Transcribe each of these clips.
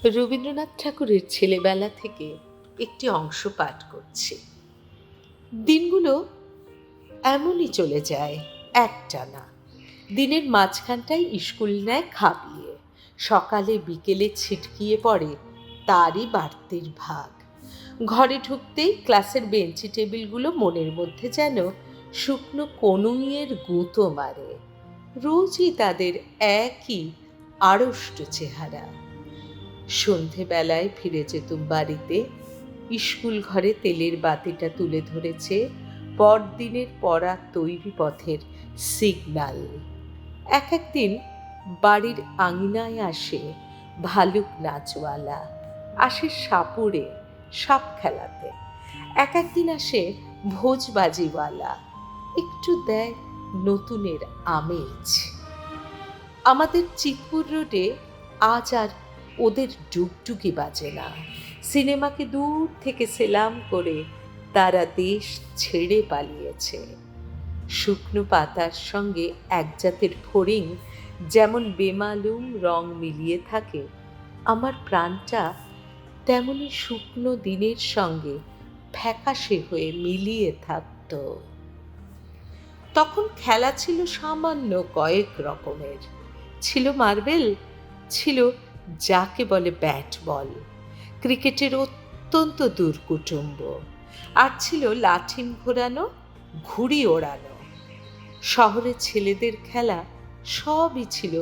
রবীন্দ্রনাথ ঠাকুরের ছেলেবেলা থেকে একটি অংশ পাঠ করছি। দিনগুলো এমনই চলে যায় একটানা। দিনের মাঝখানটায় স্কুল নেয় খাপিয়ে, সকালে বিকেলে ছিটকিয়ে পড়ে তারই বাড়তির ভাগ। ঘরে ঢুকতেই ক্লাসের বেঞ্চি টেবিলগুলো মনের মধ্যে যেন শুকনো কনুইয়ের গুঁতো মারে। রোজই তাদের একই আড়ষ্ট চেহারা। সন্ধেবেলায় ফিরে যেতুম বাড়িতে। স্কুল ঘরে তেলের বাতিটা তুলে ধরেছে পরদিনের পড়া তৈরি পথের সিগনাল। এক একদিন বাড়ির আঙিনায় আসে ভালুক নাচওয়ালা, আসে সাপুড়ে সাপ খেলাতে। এক একদিন আসে ভোজবাজিওয়ালা, একটু দেয় নতুনের আমেজ। আমাদের চিতপুর রোডে আজ আর ওদের ডুগডুগি বাজে না। সিনেমাকে দূর থেকে সেলাম করে তারা দেশ ছেড়ে পালিয়েছে। শুকনো পাতার সঙ্গে এক জাতের ফড়িং যেমন বেমালুম রং মিলিয়ে থাকে, আমার প্রাণটা তেমনি শুকনো দিনের সঙ্গে ফ্যাকাশে হয়ে মিলিয়ে থাকত। তখন খেলা ছিল সামান্য কয়েক রকমের। ছিল মার্বেল, ছিল যাকে বলে ব্যাট বল, ক্রিকেটের অত্যন্ত দূরকুটুম্ব, আর ছিল লাঠিম ঘোরানো, ঘুড়ি ওড়ানো। শহরের ছেলেদের খেলা সবই ছিল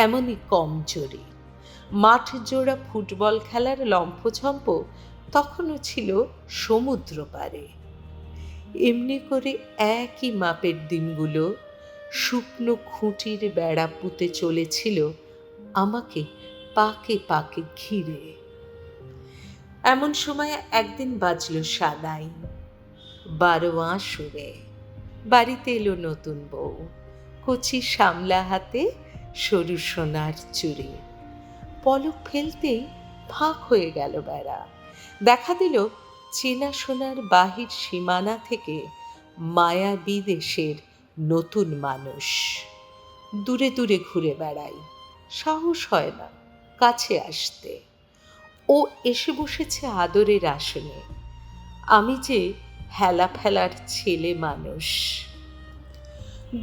এমনই কমজোরি। মাঠ জোড়া ফুটবল খেলার লম্ফঝম্প তখনও ছিল সমুদ্র পারে। এমনি করে একই মাপের দিনগুলো শুকনো খুঁটির বেড়া পুঁতে চলেছিল আমাকে পাকে পাকে ঘিরে। এমন সময় একদিন বাজল সানাই, 12 সুরে। বাড়িতে এলো নতুন বউ, কচি সামলা হাতে সরু সোনার চুড়ি। পলক ফেলতেই ফাঁক হয়ে গেল বেড়া। দেখা দিল চেনা সোনার বাহির সীমানা থেকে মায়াবী দেশের নতুন মানুষ। দূরে দূরে ঘুরে বেড়াই, সাহস হয় না কাছে আসতে। ও এসে বসেছে আদরের আসনে, আমি যে হেলা ফেলার ছেলে মানুষ।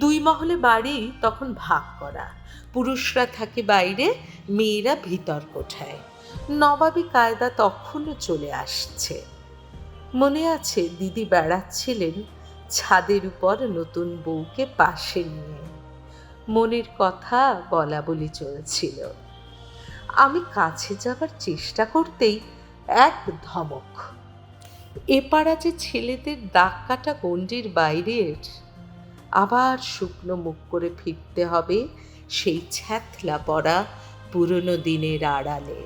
2 মহলে বাড়ি তখন ভাগ করা। পুরুষরা থাকে বাইরে, মেয়েরা ভিতর কোঠায়। নবাবী কায়দা তখনও চলে আসছে। মনে আছে দিদি বেড়াচ্ছিলেন ছাদের উপর নতুন বউকে পাশে নিয়ে। মনের কথা বলা বলি চলছিল। আমি কাছে যাবার চেষ্টা করতেই এক ধমক। এপাড়া যে ছেলেদের দাগ কাটা গণ্ডির বাইরের। আবার শুকনো মুখ করে ফিরতে হবে সেই ছ্যাঁতলা পড়া পুরনো দিনের আড়ালে।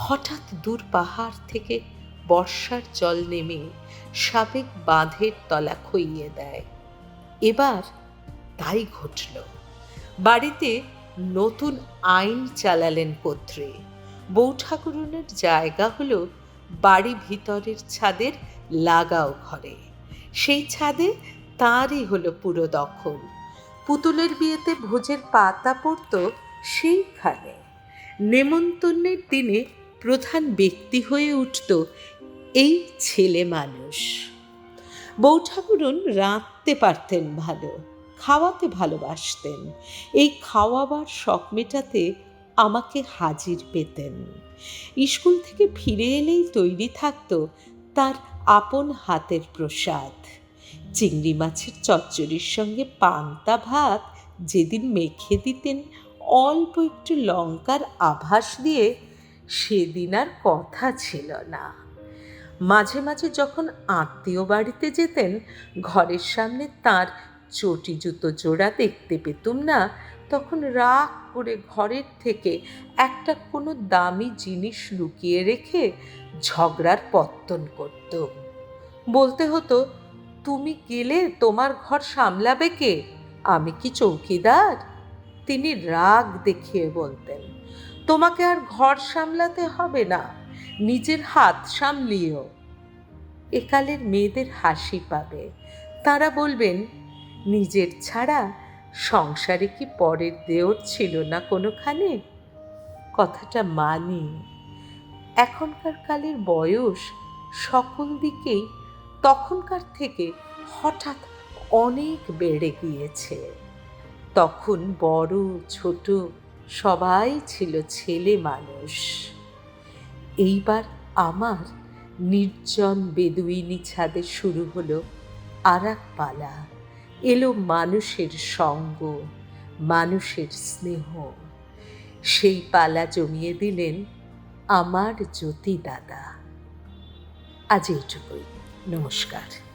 হঠাৎ দূর পাহাড় থেকে বর্ষার জল নেমে সাবেক বাঁধের তলা খইয়ে দেয়। এবার তাই ঘটল। বাড়িতে নতুন আইন চালালেন কর্ত্রী। বউ ঠাকুরুনের জায়গা হলো বাড়ি ভিতরের ছাদের লাগাও ঘরে। সেই ছাদে তাঁরই হলো পুরো দখল। পুতুলের বিয়েতে ভোজের পাতা পড়ত সেইখানে। নেমন্তন্নের দিনে প্রধান ব্যক্তি হয়ে উঠত এই ছেলে মানুষ। বউ ঠাকুরুন রাঁধতে পারতেন ভালো, খাওয়াতে ভালোবাসতেন। এই খাওয়াবার শখ মেটাতে আমাকে হাজির পেতেন। স্কুল থেকে ফিরে এলেই তৈরি থাকতো তার আপন হাতের প্রসাদ। চিংড়ি মাছের চচ্চড়ির সঙ্গে পান্তা ভাত যেদিন মেখে দিতেন অল্প একটু লঙ্কার আভাস দিয়ে, সেদিন আর কথা ছিল না। মাঝে মাঝে যখন আত্মীয় বাড়িতে যেতেন, ঘরের সামনে তার চটি জুতো জোড়া দেখতে পেতুম না, তখন রাগ করে ঘরের থেকে একটা কোনো দামি জিনিস লুকিয়ে রেখে ঝগড়ার পত্তন করতুম। বলতে হতো, তুমি গেলে তোমার ঘর সামলাবে কে? আমি কি চৌকিদার? তিনি রাগ দেখিয়ে বলতেন, তোমাকে আর ঘর সামলাতে হবে না, নিজের হাত সামলিও। একালের মেয়েদের হাসি পাবে। তারা বলবেন, নিজের ছাড়া সংসারে কি পরের দেওর ছিল না কোনোখানে? কথাটা মানি। এখনকার কালের বয়স সকল দিকেই তখনকার থেকে হঠাৎ অনেক বেড়ে গিয়েছে। তখন বড় ছোট সবাই ছিল ছেলে মানুষ। এইবার আমার নির্জন বেদুইনি ছাদে শুরু হলো আরাক পালা। এলো মানুষের সঙ্গ, মানুষের স্নেহ। সেই পালা জমিয়ে দিলেন আমার জ্যোতি দাদা। আজ এইটুকুই। নমস্কার।